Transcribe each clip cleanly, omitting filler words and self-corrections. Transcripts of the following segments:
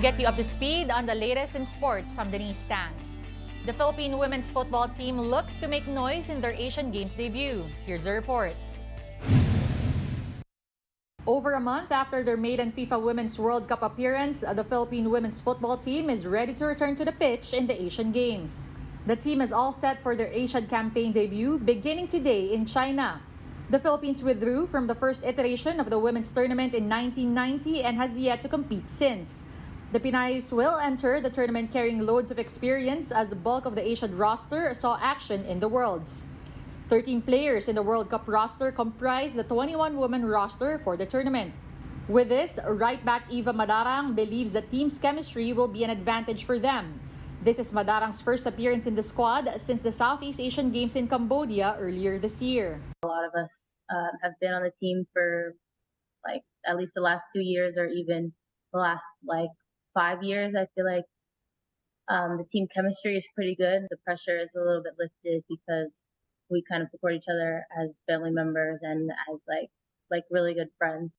To get you up to speed on the latest in sports, I'm Denise Tan. The Philippine women's football team looks to make noise in their Asian Games debut. Here's the report. Over a month after their maiden FIFA Women's World Cup appearance, the Philippine women's football team is ready to return to the pitch in the Asian Games. The team is all set for their Asian campaign debut beginning today in China. The Philippines withdrew from the first iteration of the women's tournament in 1990 and has yet to compete since. The Pinays will enter the tournament carrying loads of experience as the bulk of the Asian roster saw action in the Worlds. 13 players in the World Cup roster comprise the 21-woman roster for the tournament. With this, right back Eva Madarang believes the team's chemistry will be an advantage for them. This is Madarang's first appearance in the squad since the Southeast Asian Games in Cambodia earlier this year. A lot of us have been on the team for at least the last 2 years or even the last 5 years. I feel like the team chemistry is pretty good. The pressure is a little bit lifted because we kind of support each other as family members and as really good friends.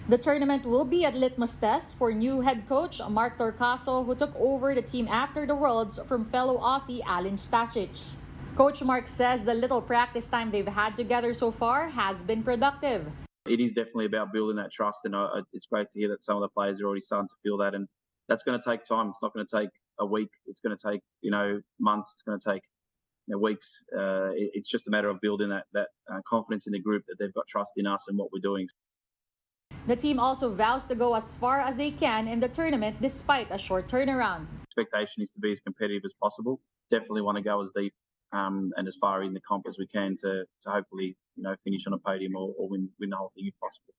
The tournament will be a litmus test for new head coach Mark Torcaso, who took over the team after the Worlds from fellow Aussie Alen Stachich. Coach Mark says the little practice time they've had together so far has been productive. It is definitely about building that trust, and it's great to hear that some of the players are already starting to feel that, and that's going to take time. It's not going to take a week. It's going to take months. It's going to take weeks. It's just a matter of building that confidence in the group that they've got trust in us and what we're doing. The team also vows to go as far as they can in the tournament despite a short turnaround. Expectation is to be as competitive as possible. Definitely want to go as deep and as far in the comp as we can to hopefully finish on a podium or win the whole thing if possible.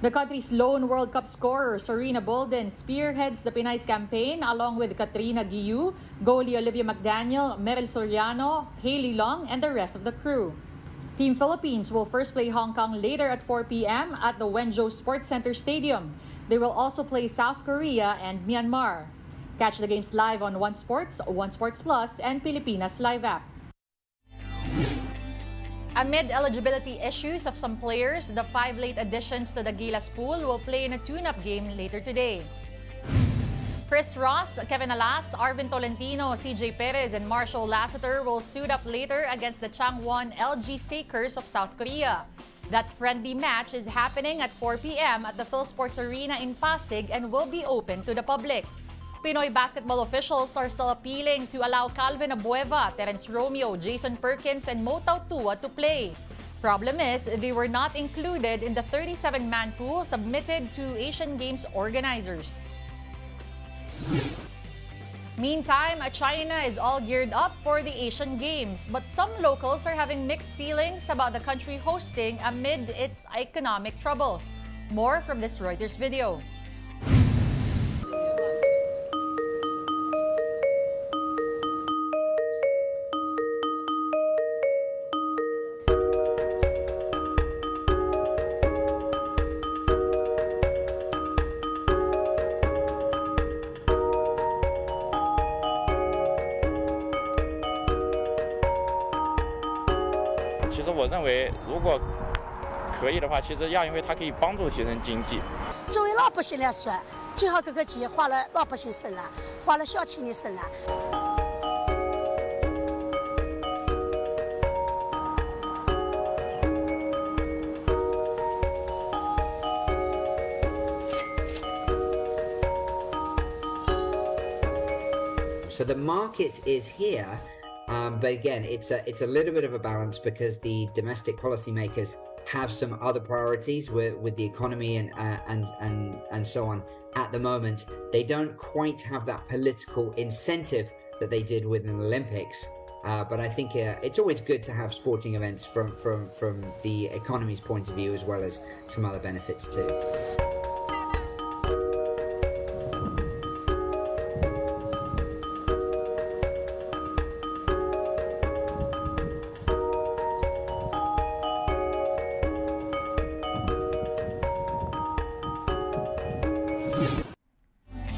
The country's lone World Cup scorer, Sarina Bolden, spearheads the Pinays campaign along with Katrina Guiu, goalie Olivia McDaniel, Mabel Soriano, Hailey Long, and the rest of the crew. Team Philippines will first play Hong Kong later at 4 p.m. at the Wenzhou Sports Center Stadium. They will also play South Korea and Myanmar. Catch the games live on One Sports, One Sports Plus, and Pilipinas Live app. Amid eligibility issues of some players, the 5 late additions to the Gilas pool will play in a tune-up game later today. Chris Ross, Kevin Alas, Arvin Tolentino, CJ Perez, and Marshall Lassiter will suit up later against the Changwon LG Sakers of South Korea. That friendly match is happening at 4 p.m. at the PhilSports Arena in Pasig and will be open to the public. Pinoy basketball officials are still appealing to allow Calvin Abueva, Terence Romeo, Jason Perkins, and Motau Tua to play. Problem is, they were not included in the 37-man pool submitted to Asian Games organizers. Meantime, China is all geared up for the Asian Games, but some locals are having mixed feelings about the country hosting amid its economic troubles. More from this Reuters video.我认为，如果可以的话，其实亚运会它可以帮助提升经济。作为老百姓来说，最好这个钱花了老百姓身上，花了小青年身上。So the market is here. But again, it's a little bit of a balance because the domestic policymakers have some other priorities with the economy and so on. At the moment, they don't quite have that political incentive that they did with the Olympics. But I think it's always good to have sporting events from the economy's point of view as well as some other benefits too.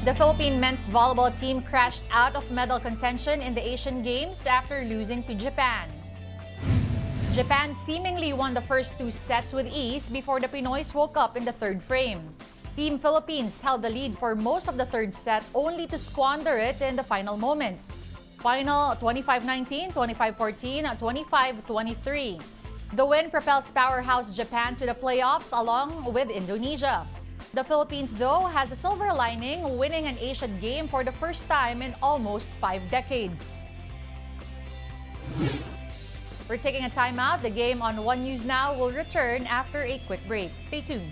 The Philippine men's volleyball team crashed out of medal contention in the Asian Games after losing to Japan. Japan seemingly won the first 2 sets with ease before the Pinoys woke up in the third frame. Team Philippines held the lead for most of the third set only to squander it in the final moments. Final 25-19, 25-14, 25-23. The win propels powerhouse Japan to the playoffs along with Indonesia. The Philippines, though, has a silver lining, winning an Asian game for the first time in almost 5 decades. We're taking a timeout. The game on One News Now will return after a quick break. Stay tuned.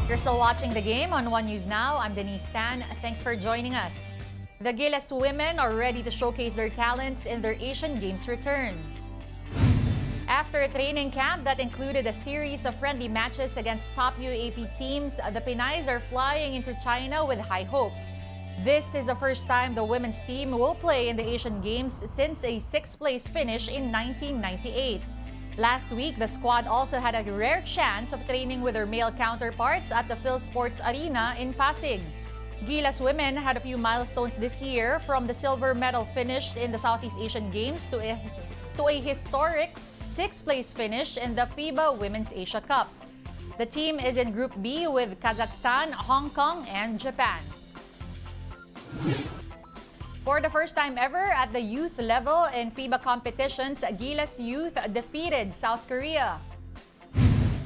You're still watching the game on One News Now. I'm Denise Tan. Thanks for joining us. The Gilas women are ready to showcase their talents in their Asian Games return. After a training camp that included a series of friendly matches against top UAAP teams, the Pinays are flying into China with high hopes. This is the first time the women's team will play in the Asian Games since a 6th-place finish in 1998. Last week, the squad also had a rare chance of training with their male counterparts at the PhilSports Arena in Pasig. Gilas women had a few milestones this year, from the silver medal finish in the Southeast Asian Games to a historic 6th-place finish in the FIBA Women's Asia Cup. The team is in Group B with Kazakhstan, Hong Kong, and Japan. For the first time ever at the youth level in FIBA competitions, Gilas Youth defeated South Korea.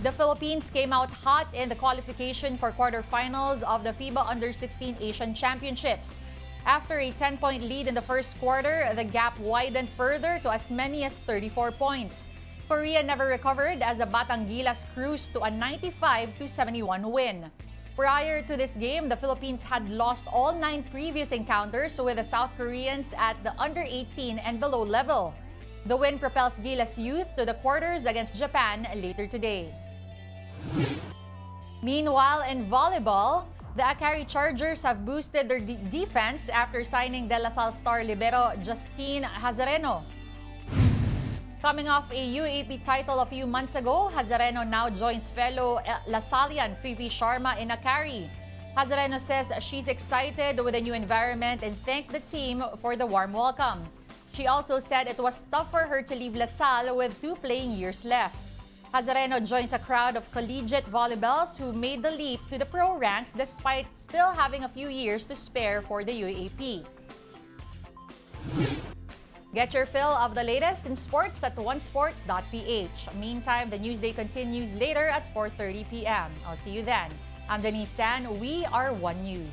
The Philippines came out hot in the qualification for quarterfinals of the FIBA Under-16 Asian Championships. After a 10-point lead in the first quarter, the gap widened further to as many as 34 points. Korea never recovered as the Batang Gilas cruised to a 95-71 win. Prior to this game, the Philippines had lost all 9 previous encounters with the South Koreans at the under-18 and below level. The win propels Gilas Youth to the quarters against Japan later today. Meanwhile, in volleyball, the Akari Chargers have boosted their defense after signing De La Salle star libero Justine Hazareno. Coming off a UAAP title a few months ago, Hazareno now joins fellow Lasallian Fifi Sharma in Akari. Hazareno says she's excited with the new environment and thanked the team for the warm welcome. She also said it was tough for her to leave LaSalle with 2 playing years left. Hazareno joins a crowd of collegiate volleyballs who made the leap to the pro ranks despite still having a few years to spare for the UAAP. Get your fill of the latest in sports at onesports.ph. Meantime, the Newsday continues later at 4:30 p.m. I'll see you then. I'm Denise Tan. We are One News.